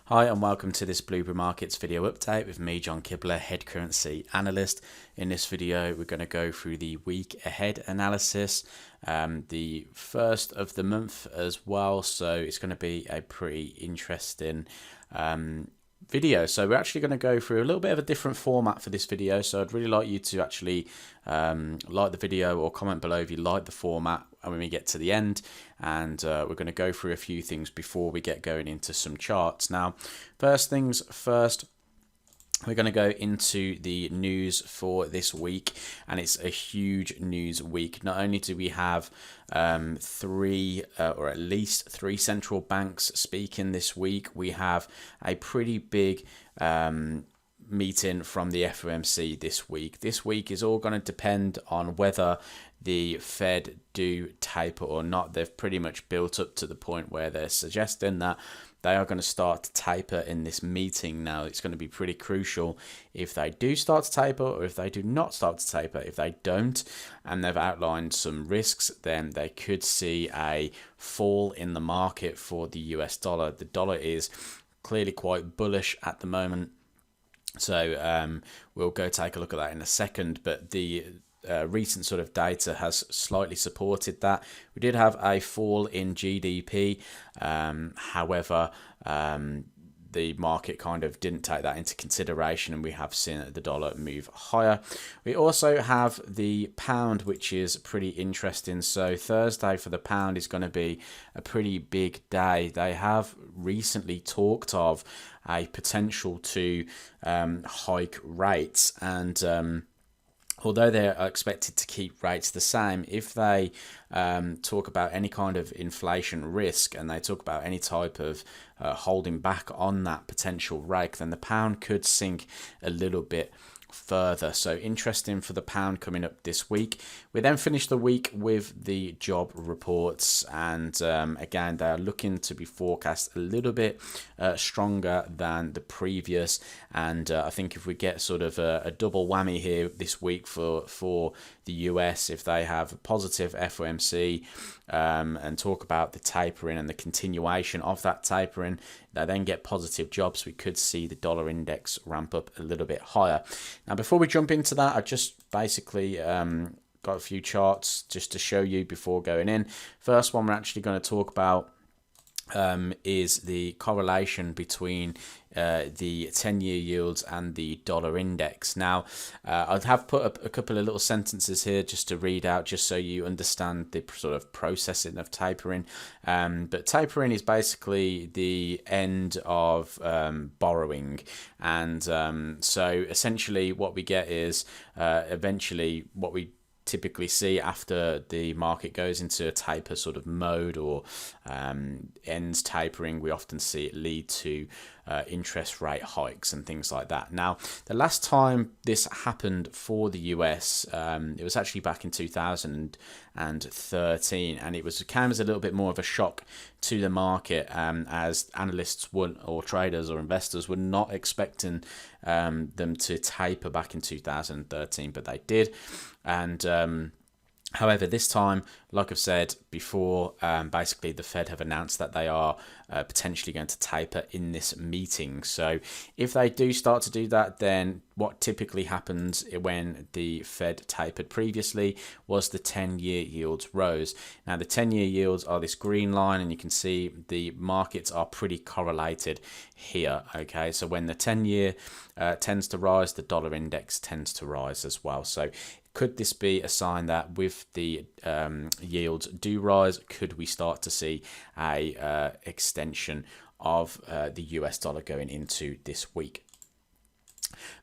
Hi and welcome to this Blueberry Markets video update with me, John Kibler, head currency analyst. In this video, we're going to go through the week ahead analysis, the first of the month as well. So it's going to be a pretty interesting video. So we're actually going to go through a little bit of a different format for this video. So I'd really like you to actually like the video or comment below if you like the format when we get to the end, and we're going to go through a few things before we get going into some charts. Now, first things first, we're going to go into the news for this week, and it's a huge news week. Not only do we have three or at least three central banks speaking this week, we have a pretty big meeting from the FOMC this week. This week is all going to depend on whether the Fed do taper or not. They've pretty much built up to the point where they're suggesting that they are going to start to taper in this meeting. Now, it's going to be pretty crucial if they do start to taper or if they do not start to taper. If they don't, and they've outlined some risks, then they could see a fall in the market for the US dollar. The dollar is clearly quite bullish at the moment. So we'll go take a look at that in a second, but the recent sort of data has slightly supported that. We did have a fall in GDP, however, the market kind of didn't take that into consideration, and we have seen the dollar move higher. We also have the pound, which is pretty interesting. So Thursday for the pound is going to be a pretty big day. They have recently talked of a potential to hike rates, and although they're expected to keep rates the same, if they talk about any kind of inflation risk and they talk about any type of holding back on that potential rate, then the pound could sink a little bit further. So interesting for the pound coming up this week. We then finish the week with the job reports, and again, they are looking to be forecast a little bit stronger than the previous, and I think if we get sort of a double whammy here this week for the US, if they have a positive FOMC and talk about the tapering and the continuation of that tapering, they then get positive jobs, we could see the dollar index ramp up a little bit higher. Now, before we jump into that, I just basically got a few charts just to show you before going in. First one we're actually going to talk about is the correlation between the 10-year yields and the dollar index. Now, I have put up a couple of little sentences here just to read out, just so you understand the sort of processing of tapering. But tapering is basically the end of borrowing, and so essentially what we get is eventually what we typically see after the market goes into a taper sort of mode or ends tapering, we often see it lead to interest rate hikes and things like that. Now, the last time this happened for the US, it was actually back in 2013, and it came as a little bit more of a shock to the market, as analysts or traders or investors were not expecting them to taper back in 2013, but they did. And however, this time, like I've said before, basically the Fed have announced that they are potentially going to taper in this meeting. So if they do start to do that, then what typically happens when the Fed tapered previously was the 10-year yields rose. Now, the 10-year yields are this green line, and you can see the markets are pretty correlated here. Okay, so when the 10-year tends to rise, the dollar index tends to rise as well. So could this be a sign that with the yields do rise, could we start to see a extension of the US dollar going into this week?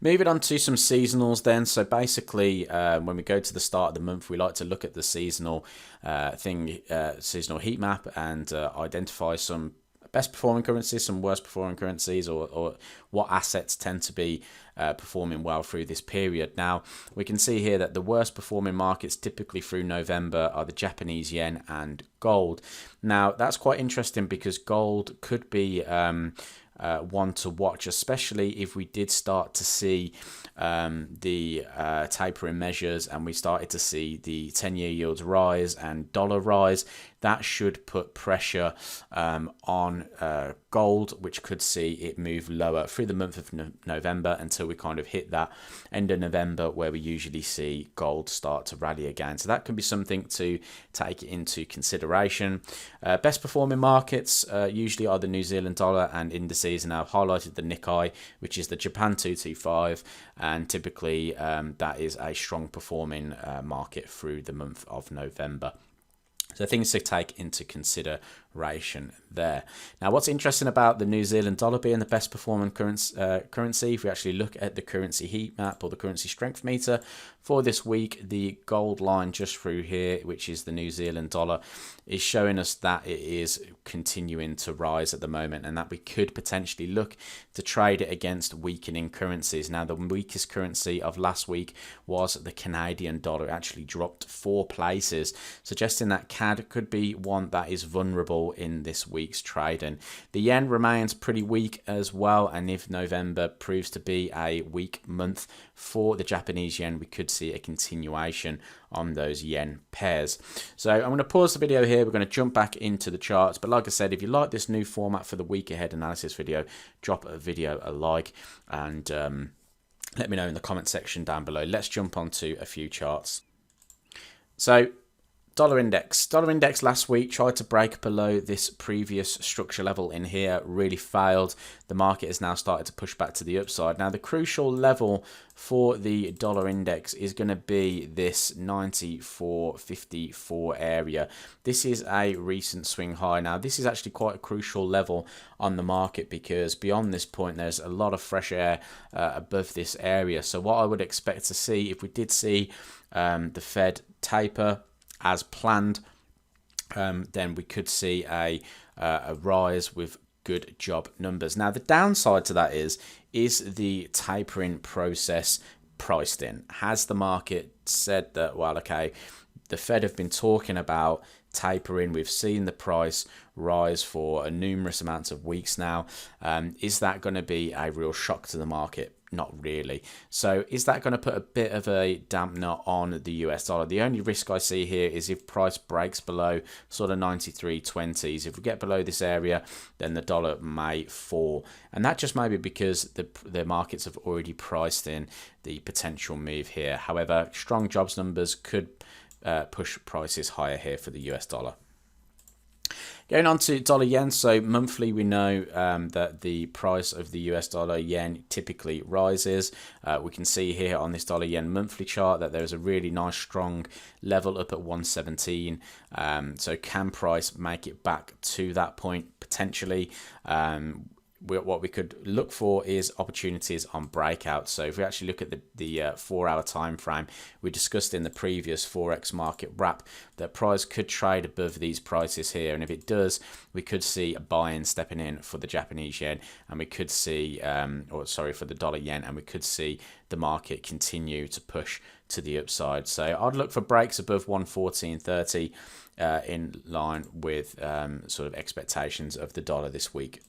Moving on to some seasonals then. So basically, when we go to the start of the month, we like to look at the seasonal seasonal heat map, and identify some best performing currencies, some worst performing currencies, or what assets tend to be performing well through this period. Now, we can see here that the worst performing markets typically through November are the Japanese yen and gold. Now, that's quite interesting because gold could be one to watch, especially if we did start to see the tapering measures and we started to see the 10-year yields rise and dollar rise. that should put pressure on gold, which could see it move lower through the month of November until we kind of hit that end of November where we usually see gold start to rally again. So that can be something to take into consideration. Best performing markets usually are the New Zealand dollar and indices, and I've highlighted the Nikkei, which is the Japan 225, and typically that is a strong performing market through the month of November. So things to take into consideration there. Now, what's interesting about the New Zealand dollar being the best performing currency, if we actually look at the currency heat map or the currency strength meter for this week, the gold line just through here, which is the New Zealand dollar, is showing us that it is continuing to rise at the moment, and that we could potentially look to trade it against weakening currencies. Now, the weakest currency of last week was the Canadian dollar. It actually dropped 4 places, suggesting that CAD could be one that is vulnerable in this week's trading. The yen remains pretty weak as well, and if November proves to be a weak month for the Japanese yen, we could see a continuation on those yen pairs. So I'm going to pause the video here. We're going to jump back into the charts. But like I said, if you like this new format for the week ahead analysis video, drop a video a like and let me know in the comment section down below. Let's jump onto a few charts. So dollar index last week tried to break below this previous structure level in here, really failed. The market has now started to push back to the upside. Now the crucial level for the dollar index is going to be this 94.54 area. This is a recent swing high. Now this is actually quite a crucial level on the market because beyond this point there's a lot of fresh air above this area. So what I would expect to see, if we did see the Fed taper as planned, then we could see a rise with good job numbers. Now the downside to that is the tapering process priced in? Has the market said that, well, okay, the Fed have been talking about tapering, we've seen the price rise for a numerous amounts of weeks now, is that going to be a real shock to the market? Not really. So is that going to put a bit of a dampener on the US dollar? The only risk I see here is if price breaks below sort of 93.20s. If we get below this area, then the dollar may fall. And that just may be because the markets have already priced in the potential move here. However, strong jobs numbers could push prices higher here for the US dollar. Going on to dollar yen, so monthly we know that the price of the US dollar yen typically rises. We can see here on this dollar yen monthly chart that there's a really nice strong level up at 117. So can price make it back to that point potentially? What we could look for is opportunities on breakouts. So if we actually look at the 4-hour time frame, we discussed in the previous Forex market wrap that price could trade above these prices here, and if it does, we could see a buy-in stepping in for the Japanese yen, and we could see for the dollar yen, and we could see the market continue to push to the upside. So I'd look for breaks above 114.30 in line with sort of expectations of the dollar this week.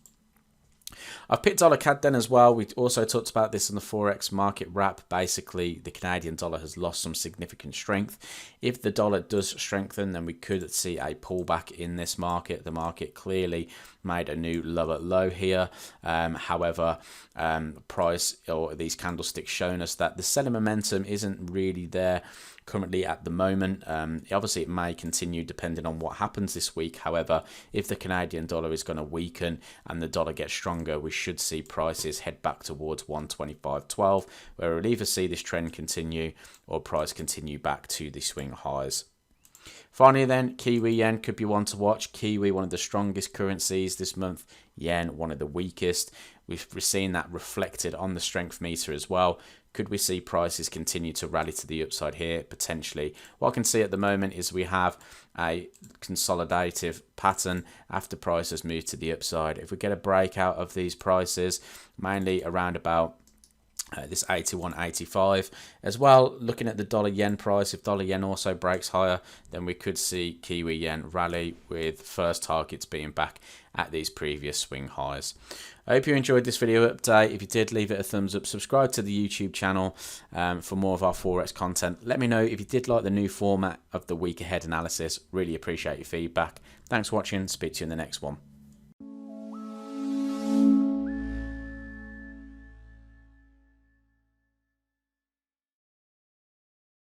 I've picked dollar CAD then as well. We also talked about this in the Forex market wrap. Basically, the Canadian dollar has lost some significant strength. If the dollar does strengthen, then we could see a pullback in this market. The market clearly made a new lower low here. However, price or these candlesticks showing us that the selling momentum isn't really there currently at the moment. Obviously, it may continue depending on what happens this week. However, if the Canadian dollar is going to weaken and the dollar gets stronger, we should see prices head back towards 125.12, where we'll either see this trend continue or price continue back to the swing highs. Finally then, Kiwi yen could be one to watch. Kiwi, one of the strongest currencies this month. Yen, one of the weakest. We've seen that reflected on the strength meter as well. Could we see prices continue to rally to the upside here? Potentially. What I can see at the moment is we have a consolidative pattern after prices move to the upside. If we get a breakout of these prices, mainly around about this 81.85 as well. Looking at the dollar yen price, if dollar yen also breaks higher, then we could see Kiwi yen rally, with first targets being back at these previous swing highs. I hope you enjoyed this video update. If you did, leave it a thumbs up, subscribe to the YouTube channel for more of our Forex content. Let me know if you did like the new format of the week ahead analysis. Really appreciate your feedback. Thanks for watching. Speak to you in the next one.